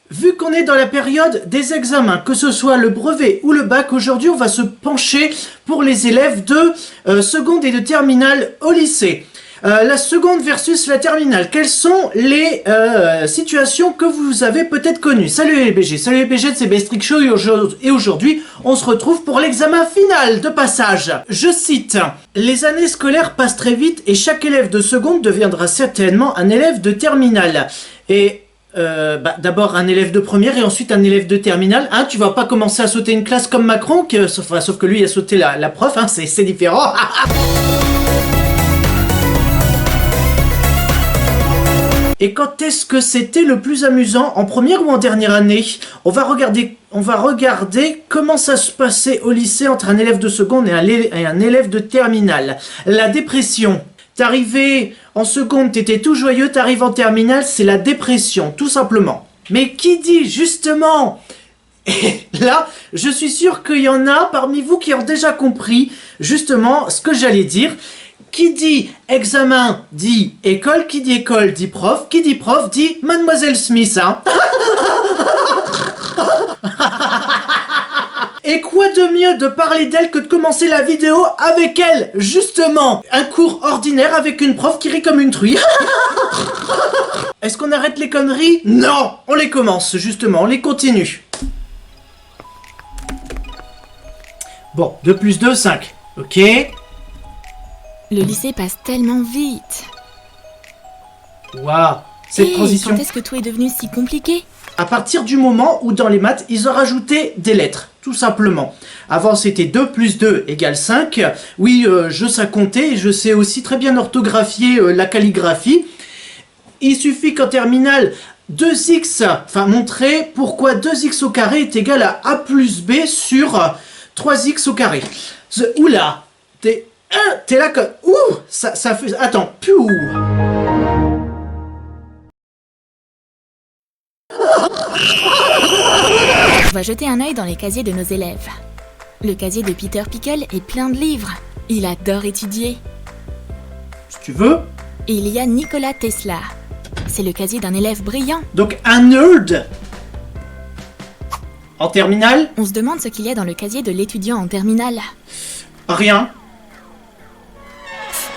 Vu qu'on est dans la période des examens, que ce soit le brevet ou le bac, aujourd'hui on va se pencher pour les élèves de seconde et de terminale au lycée. La seconde versus la terminale, quelles sont les situations que vous avez peut-être connues? Salut les BG, c'est Bestrick Show et aujourd'hui on se retrouve pour l'examen final de passage. Je cite: les années scolaires passent très vite et chaque élève de seconde deviendra certainement un élève de terminale. Et d'abord un élève de première et ensuite un élève de terminale. Hein, tu vas pas commencer à sauter une classe comme Macron, sauf que lui a sauté la prof, hein, c'est différent. Et quand est-ce que c'était le plus amusant, en première ou en dernière année? On va regarder comment ça se passait au lycée entre un élève de seconde et un élève de terminale. La dépression. T'arrivais en seconde, t'étais tout joyeux, t'arrives en terminale, c'est la dépression, tout simplement. Mais qui dit justement, et là, je suis sûr qu'il y en a parmi vous qui ont déjà compris justement ce que j'allais dire. Qui dit examen dit école, qui dit école dit prof, qui dit prof dit Mademoiselle Smith, hein. Et quoi de mieux de parler d'elle que de commencer la vidéo avec elle, justement. Un cours ordinaire avec une prof qui rit comme une truie. Est-ce qu'on arrête les conneries? Non, on les commence, justement, on les continue. Bon, 2 plus 2, 5. Ok. Le lycée passe tellement vite. Waouh, cette transition. Quand est-ce que tout est devenu si compliqué? À partir du moment où dans les maths, ils ont rajouté des lettres, tout simplement. Avant, c'était 2 plus 2 égale 5. Oui, je sais compter et je sais aussi très bien orthographier la calligraphie. Il suffit qu'en terminale, 2x, enfin montrer pourquoi 2x au carré est égal à a plus b sur 3x au carré. Oula, t'es là que... Ouh, ça fait... Attends, piou. On va jeter un œil dans les casiers de nos élèves. Le casier de Peter Pickle est plein de livres. Il adore étudier. Si tu veux. Et il y a Nikola Tesla. C'est le casier d'un élève brillant. Donc un nerd. En terminale. On se demande ce qu'il y a dans le casier de l'étudiant en terminale. Rien.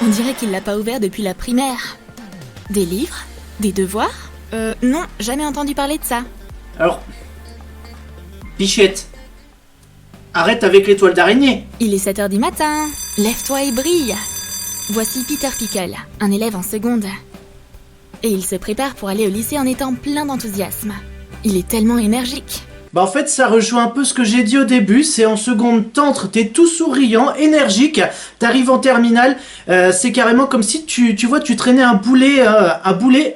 On dirait qu'il l'a pas ouvert depuis la primaire. Des livres? Des devoirs? Non, jamais entendu parler de ça. Alors, Bichette, arrête avec l'étoile d'araignée. Il est 7h du matin. Lève-toi et brille. Voici Peter Pickle, un élève en seconde. Et il se prépare pour aller au lycée en étant plein d'enthousiasme. Il est tellement énergique. Bah en fait ça rejoint un peu ce que j'ai dit au début, c'est en seconde tentre, t'es tout souriant, énergique, t'arrives en terminale, c'est carrément comme si tu vois tu traînais un boulet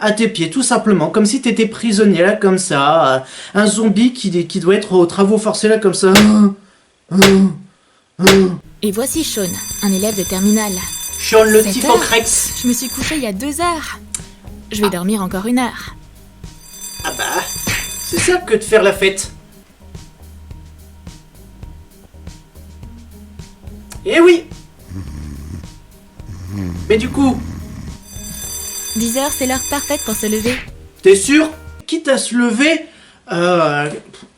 à tes pieds, tout simplement, comme si t'étais prisonnier là comme ça, un zombie qui doit être aux travaux forcés là comme ça. Et voici Sean, un élève de terminale. Sean le Typhocrex. Je me suis couchée il y a 2 heures. Je vais dormir encore 1 heure. Ah bah, c'est ça que de faire la fête. Eh oui. Mais du coup... 10 heures, c'est l'heure parfaite pour se lever. T'es sûr? Quitte à se lever,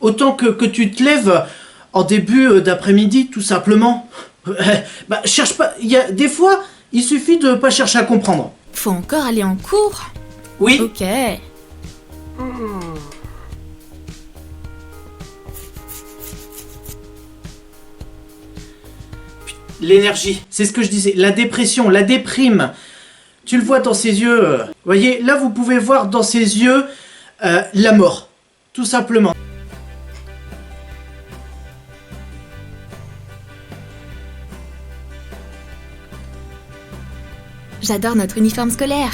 autant que tu te lèves en début d'après-midi, tout simplement. Bah, cherche pas... Des fois, il suffit de pas chercher à comprendre. Faut encore aller en cours? Oui. Ok. L'énergie, c'est ce que je disais, la dépression, la déprime. Tu le vois dans ses yeux. Vous voyez, là vous pouvez voir dans ses yeux la mort, tout simplement. J'adore notre uniforme scolaire.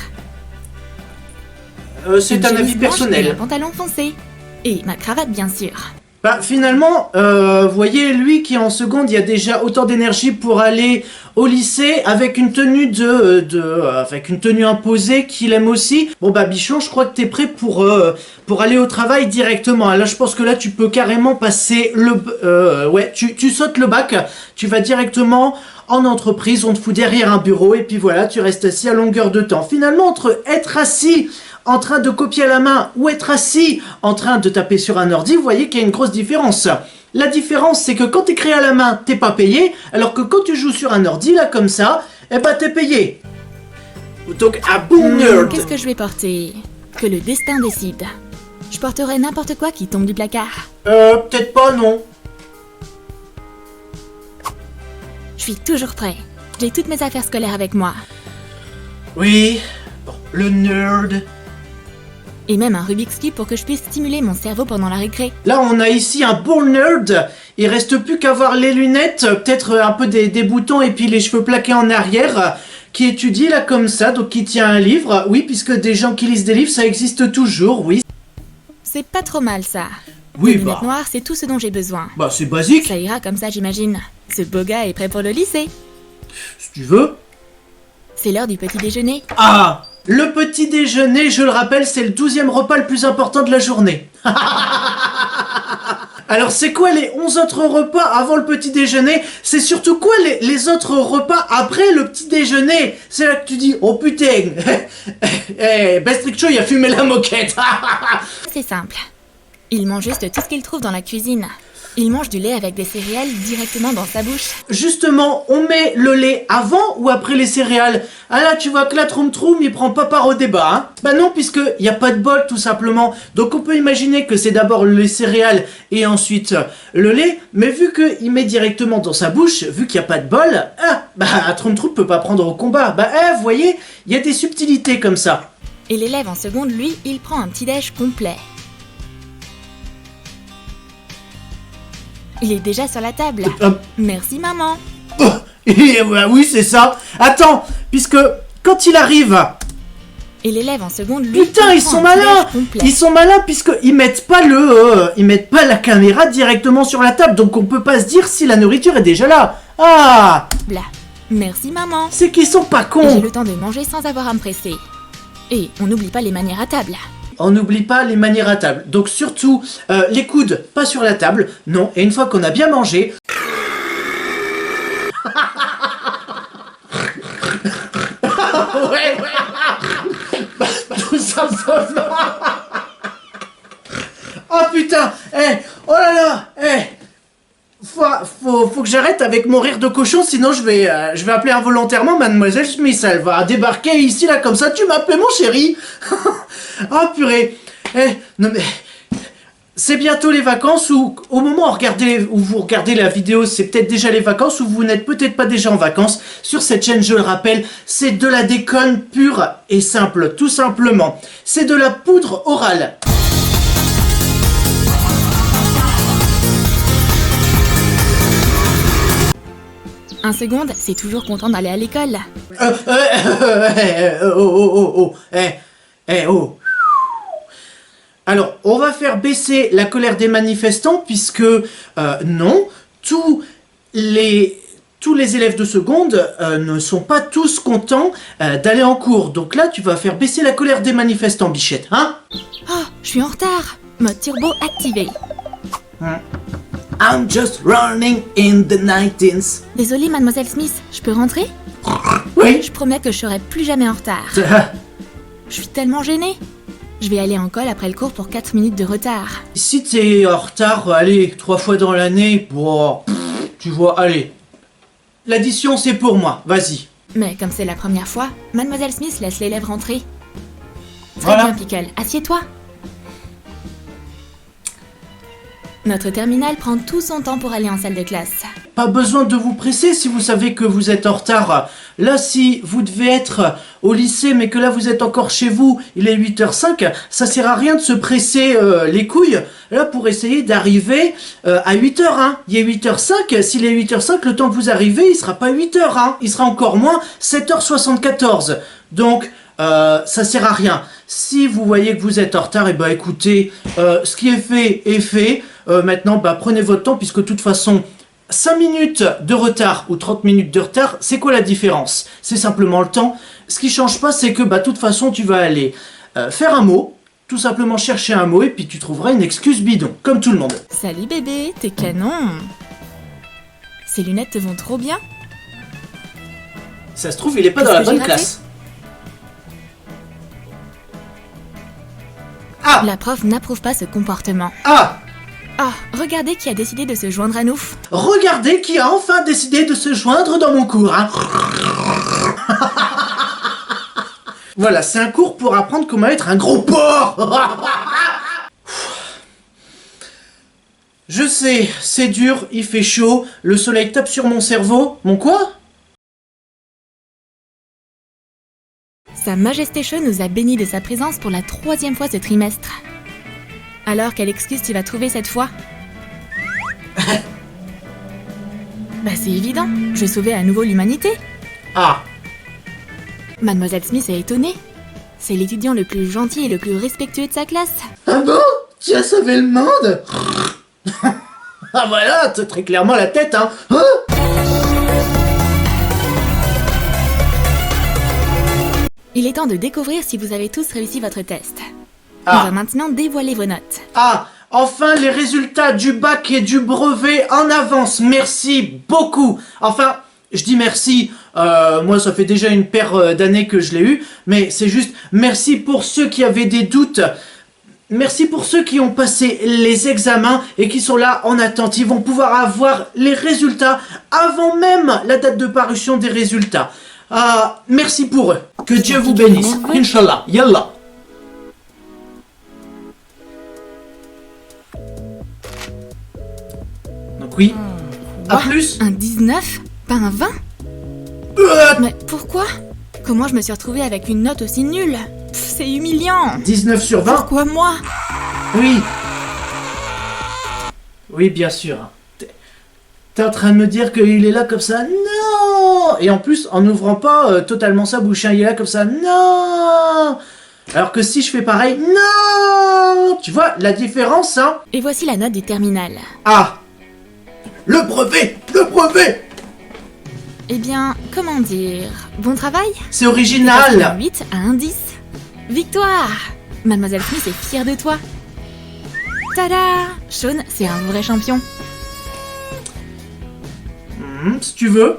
C'est un avis personnel. Et un pantalon foncé. Et ma cravate, bien sûr. Bah finalement, vous voyez, lui qui est en seconde, il y a déjà autant d'énergie pour aller au lycée avec une tenue avec une tenue imposée qu'il aime aussi. Bon bah Bichon, je crois que t'es prêt pour aller au travail directement. Là, je pense que là, tu peux carrément passer ouais, tu sautes le bac, tu vas directement en entreprise, on te fout derrière un bureau et puis voilà, tu restes assis à longueur de temps. Finalement, entre être assis en train de copier à la main ou être assis en train de taper sur un ordi, vous voyez qu'il y a une grosse différence. La différence, c'est que quand tu écris à la main, t'es pas payé, alors que quand tu joues sur un ordi, là, comme ça, eh ben t'es payé. Donc, un bon nerd. Qu'est-ce que je vais porter? Que le destin décide. Je porterai n'importe quoi qui tombe du placard. Peut-être pas, non. Je suis toujours prêt. J'ai toutes mes affaires scolaires avec moi. Oui, bon, le nerd. Et même un Rubik's Cube pour que je puisse stimuler mon cerveau pendant la récré. Là, on a ici un bon nerd. Il reste plus qu'à voir les lunettes, peut-être un peu des boutons et puis les cheveux plaqués en arrière, qui étudie là comme ça, donc qui tient un livre. Oui, puisque des gens qui lisent des livres, ça existe toujours, oui. C'est pas trop mal ça. Oui, Les lunettes noires, c'est tout ce dont j'ai besoin. Bah, c'est basique, Ça ira comme ça, j'imagine. Ce beau gars est prêt pour le lycée. si tu veux. C'est l'heure du petit déjeuner. Ah, le petit déjeuner, je le rappelle, c'est le 12e repas le plus important de la journée. Alors, c'est quoi les 11 autres repas avant le petit déjeuner? C'est surtout quoi les autres repas après le petit déjeuner? C'est là que tu dis, oh putain, Bestriccho, il a fumé la moquette. C'est simple. Il mange juste tout ce qu'il trouve dans la cuisine. Il mange du lait avec des céréales directement dans sa bouche. Justement, on met le lait avant ou après les céréales? Ah là, tu vois que la Troum Troum, il prend pas part au débat, hein? Bah non, puisque y a pas de bol, tout simplement. Donc on peut imaginer que c'est d'abord les céréales et ensuite le lait, mais vu qu'il met directement dans sa bouche, vu qu'il y a pas de bol, la Troum Troum peut pas prendre au combat. Vous voyez, il y a des subtilités comme ça. Et l'élève en seconde, lui, il prend un petit déj complet. Il est déjà sur la table. Merci maman. Oui, c'est ça. Attends, puisque quand il arrive... Et l'élève en seconde, lui, Putain, il ils prend sont un petit malins. déj complet. Ils sont malins puisqu'ils mettent pas ils mettent pas la caméra directement sur la table, donc on peut pas se dire si la nourriture est déjà là. Ah, Blah. Merci maman. c'est qu'ils sont pas J'ai cons. le temps de manger sans avoir à me presser. Et on n'oublie pas les manières à table. On n'oublie pas les manières à table. Donc surtout, les coudes pas sur la table, non. Et une fois qu'on a bien mangé... ouais. Tout simplement. Oh putain, oh là là, faut que j'arrête avec mon rire de cochon, sinon je vais appeler involontairement Mademoiselle Smith. Elle va débarquer ici là comme ça. Tu m'as appelé mon chéri. Oh purée. Non mais c'est bientôt les vacances, ou au moment où vous regardez la vidéo, c'est peut-être déjà les vacances, ou vous n'êtes peut-être pas déjà en vacances. Sur cette chaîne, je le rappelle, c'est de la déconne pure et simple, tout simplement. C'est de la poudre orale. Un seconde, c'est toujours content d'aller à l'école. Oh. Alors, on va faire baisser la colère des manifestants puisque, non, tous les élèves de seconde ne sont pas tous contents d'aller en cours. Donc là, tu vas faire baisser la colère des manifestants, Bichette, hein? Oh, je suis en retard. Mode turbo activé. I'm just running in the 19th. Désolée, mademoiselle Smith, je peux rentrer? Oui. Je promets que je serai plus jamais en retard. Je suis tellement gênée. Je vais aller en colle après le cours pour 4 minutes de retard. Si t'es en retard, allez, 3 fois dans l'année, bon, tu vois, allez. L'addition, c'est pour moi, vas-y. Mais comme c'est la première fois, mademoiselle Smith laisse l'élève rentrer. Très Voilà. bien, Pickle, assieds-toi. Notre terminale prend tout son temps pour aller en salle de classe. Pas besoin de vous presser si vous savez que vous êtes en retard. Là, si vous devez être au lycée, mais que là vous êtes encore chez vous, il est 8h05, ça sert à rien de se presser les couilles, là, pour essayer d'arriver à 8h, hein. Il est 8h05, s'il est 8h05, le temps que vous arrivez, il sera pas 8h, hein. Il sera encore moins 7h74. Donc, ça sert à rien. Si vous voyez que vous êtes en retard, et bah écoutez, ce qui est fait est fait. Maintenant, bah prenez votre temps, puisque de toute façon, 5 minutes de retard ou 30 minutes de retard, c'est quoi la différence? C'est simplement le temps. Ce qui change pas, c'est que, bah, de toute façon, tu vas aller faire un mot, tout simplement chercher un mot, et puis tu trouveras une excuse bidon, comme tout le monde. Salut bébé, t'es canon. Ces lunettes te vont trop bien. Ça se trouve, il est pas dans Qu'est-ce la que j'ai bonne raté? classe. Ah. La prof n'approuve pas ce comportement. Ah. Ah, regardez qui a décidé de se joindre à nous. Regardez qui a enfin décidé de se joindre dans mon cours, hein. Voilà, c'est un cours pour apprendre comment être un gros porc. Je sais, c'est dur, il fait chaud, le soleil tape sur mon cerveau. Mon quoi? Sa Majesté Sean nous a bénis de sa présence pour la 3e fois ce trimestre. Alors, quelle excuse tu vas trouver cette fois? Bah c'est évident, je sauvais à nouveau l'humanité. Ah. Mademoiselle Smith est étonnée. C'est l'étudiant le plus gentil et le plus respectueux de sa classe. Ah bon? Tu as sauvé le monde? Ah voilà, t'as très clairement la tête, hein. Il est temps de découvrir si vous avez tous réussi votre test. On Ah. va maintenant dévoiler vos notes. Ah, enfin les résultats du bac et du brevet en avance. Merci beaucoup. Enfin, je dis merci. Moi, ça fait déjà une paire d'années que je l'ai eu. Mais c'est juste merci pour ceux qui avaient des doutes. Merci pour ceux qui ont passé les examens et qui sont là en attente. Ils vont pouvoir avoir les résultats avant même la date de parution des résultats. Merci pour eux. Que Dieu vous bénisse. Inch'Allah. Yallah. Donc oui. À Quoi? plus. Un 19? Pas un 20? Mais pourquoi? Comment je me suis retrouvée avec une note aussi nulle? Pff, c'est humiliant. 19 sur 20. Pourquoi moi? Oui. Oui, bien sûr. T'es en train de me dire qu'il est là comme ça? Non. Et en plus, en n'ouvrant pas totalement sa bouche, hein, il est là comme ça? Non. Alors que si je fais pareil, non. Tu vois la différence, hein? Et voici la note du terminal. Ah. Le brevet. Le brevet. Eh bien, comment dire? Bon travail? C'est Un original. 8 à un 10. Victoire! Mademoiselle Smith est fière de toi. Tada! Sean, c'est un vrai champion. Si tu veux.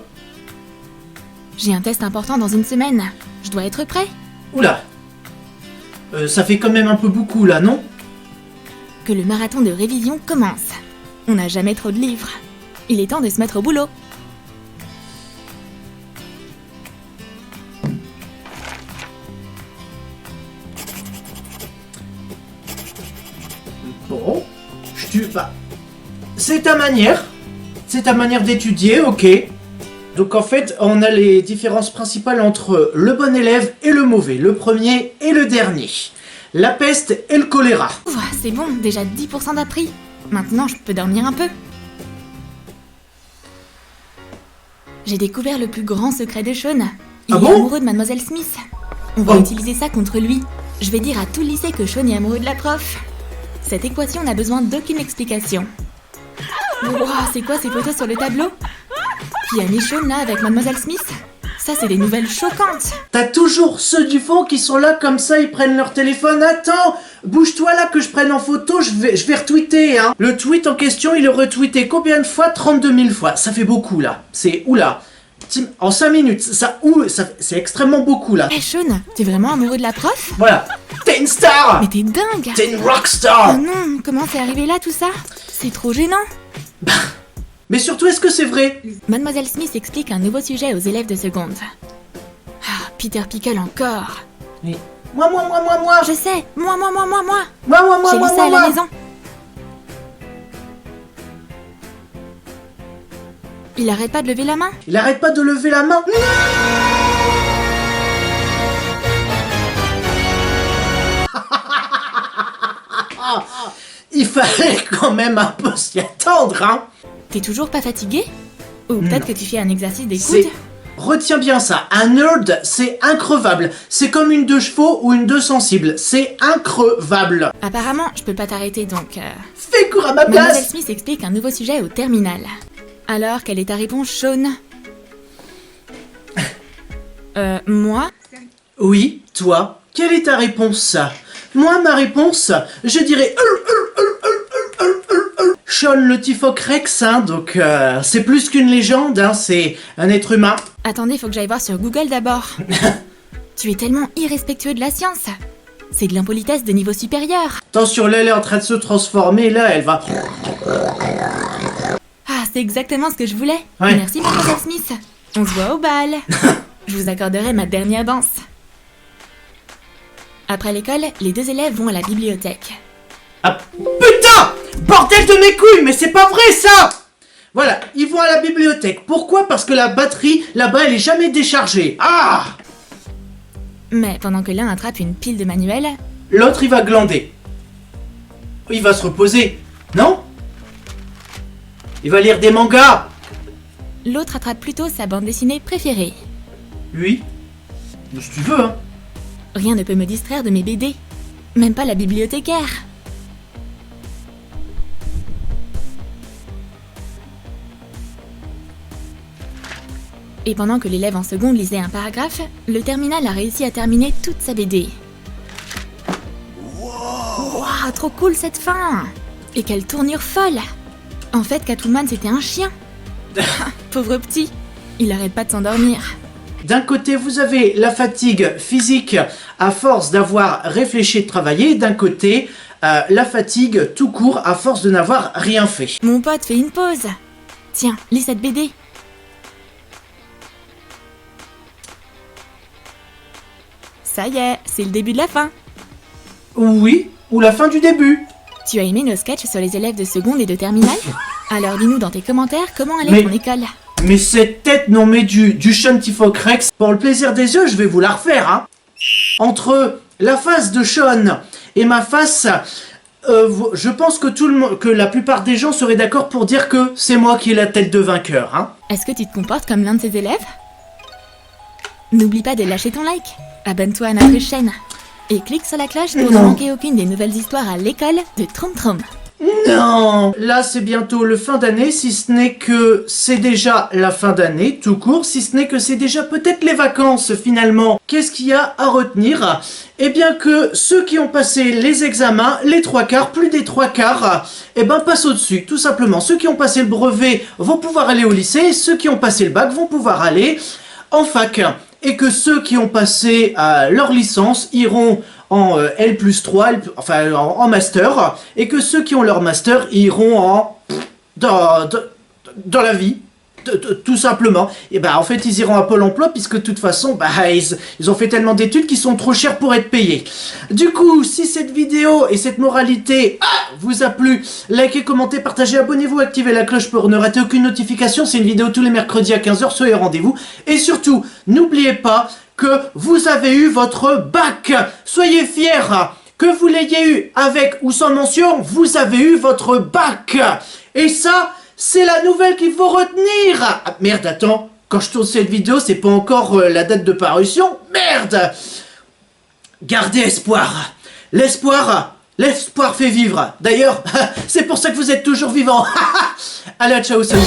J'ai un test important dans une semaine. Je dois être prêt. Oula. Ça fait quand même un peu beaucoup là, non? Que le marathon de révision commence. On n'a jamais trop de livres. Il est temps de se mettre au boulot. Bon, c'est ta manière. C'est ta manière d'étudier, ok. Donc en fait, on a les différences principales entre le bon élève et le mauvais, le premier et le dernier. La peste et le choléra. Ouah, c'est bon, déjà 10% d'appris. Maintenant, je peux dormir un peu. J'ai découvert le plus grand secret de Sean. Il Ah est bon? amoureux de Mademoiselle Smith. On va Oh. utiliser ça contre lui. Je vais dire à tout le lycée que Sean est amoureux de la prof. Cette équation n'a besoin d'aucune explication. Ouah, c'est quoi ces photos sur le tableau? Qui a mis Sean là avec Mademoiselle Smith? Ça, c'est des nouvelles choquantes. T'as toujours ceux du fond qui sont là comme ça, ils prennent leur téléphone. Attends, bouge-toi là que je prenne en photo, je vais retweeter, hein. Le tweet en question, il est retweeté combien de fois? 32 000 fois. Ça fait beaucoup là. C'est, oula. En 5 minutes, c'est extrêmement beaucoup là. Hé Sean, t'es vraiment amoureux de la prof? Voilà. T'es une star. Mais t'es dingue! T'es une Oh rockstar. non, comment c'est arrivé là tout ça? C'est trop gênant. Mais surtout, est-ce que c'est vrai? Mademoiselle Smith explique un nouveau sujet aux élèves de seconde. Ah, Peter Pickle encore. Oui. Moi. Je sais, moi. Moi. J'ai lu ça à la maison. Il arrête pas de lever la main. Il arrête pas de lever la main. Il fallait quand même un peu s'y attendre, hein. T'es toujours pas fatigué? Ou peut-être que tu fais un exercice des C'est... coudes? Retiens bien ça, un nerd, c'est increvable. C'est comme une 2 chevaux ou une 2 sensible. C'est increvable. Apparemment, je peux pas t'arrêter donc... Fais court à ma Mademoiselle place. Smith explique un nouveau sujet au terminal. Alors, quelle est ta réponse, Sean? Moi? Oui, toi, quelle est ta réponse? Moi, ma réponse, je dirais... Sean le Tifoc Rex, hein, donc c'est plus qu'une légende, hein, c'est un être humain. Attendez, faut que j'aille voir sur Google d'abord. Tu es tellement irrespectueux de la science. C'est de l'impolitesse de niveau supérieur. Attention, là, elle est en train de se transformer, là, elle va... Ah, c'est exactement ce que je voulais. Ouais. Merci, Mademoiselle Smith. On se voit au bal. Je vous accorderai ma dernière danse. Après l'école, les deux élèves vont à la bibliothèque. Ah, putain! Bordel de mes couilles, mais c'est pas vrai, ça! Voilà, ils vont à la bibliothèque. Pourquoi? Parce que la batterie, là-bas, elle est jamais déchargée. Ah! Mais pendant que l'un attrape une pile de manuels, L'autre, il va glander. Il va se reposer. Non? Il va lire des mangas. l'autre attrape plutôt sa bande dessinée préférée. Lui? Si tu veux, hein. Rien ne peut me distraire de mes BD. Même pas la bibliothécaire. Et pendant que l'élève en seconde lisait un paragraphe, le terminal a réussi à terminer toute sa BD. Wouah, trop cool cette fin! Et quelle tournure folle! En fait, Catwoman c'était un chien. Pauvre petit, il arrête pas de s'endormir. D'un côté, vous avez la fatigue physique à force d'avoir réfléchi et de travailler. D'un côté, la fatigue tout court à force de n'avoir rien fait. Mon pote fait une pause. Tiens, lis cette BD. Ça y est, c'est le début de la fin. Oui, ou la fin du début. Tu as aimé nos sketchs sur les élèves de seconde et de terminale? Alors dis-nous dans tes commentaires comment allait Mais- ton école. Mais cette tête non mais du Shantifoc Rex, pour le plaisir des yeux, je vais vous la refaire, hein. Entre la face de Sean et ma face, je pense que que la plupart des gens seraient d'accord pour dire que c'est moi qui ai la tête de vainqueur, hein. Est-ce que tu te comportes comme l'un de tes élèves? N'oublie pas de lâcher ton like, abonne-toi à notre chaîne et clique sur la cloche pour ne Non. manquer aucune des nouvelles histoires à l'école de Troum Troum. Non! Là, c'est bientôt le fin d'année, si ce n'est que c'est déjà la fin d'année, tout court, si ce n'est que c'est déjà peut-être les vacances, finalement. Qu'est-ce qu'il y a à retenir? Eh bien que ceux qui ont passé les examens, les trois quarts, plus des trois quarts, eh ben passent au-dessus, tout simplement. Ceux qui ont passé le brevet vont pouvoir aller au lycée, ceux qui ont passé le bac vont pouvoir aller en fac. Et que ceux qui ont passé leur licence iront en L+3, en master, et que ceux qui ont leur master iront dans la vie, tout simplement. Et ben en fait ils iront à Pôle emploi puisque de toute façon ils ont fait tellement d'études qu'ils sont trop chers pour être payés. Du coup, si cette vidéo et cette moralité vous a plu, likez, commentez, partagez, abonnez-vous, activez la cloche pour ne rater aucune notification. C'est une vidéo tous les mercredis à 15h, soyez au rendez-vous. Et surtout, n'oubliez pas que vous avez eu votre bac. Soyez fiers. Que vous l'ayez eu avec ou sans mention, vous avez eu votre bac. Et ça, c'est la nouvelle qu'il faut retenir. Ah, merde, attends. Quand je tourne cette vidéo, c'est pas encore la date de parution. Merde. Gardez espoir. L'espoir fait vivre. D'ailleurs, c'est pour ça que vous êtes toujours vivant. Allez, ciao, salut.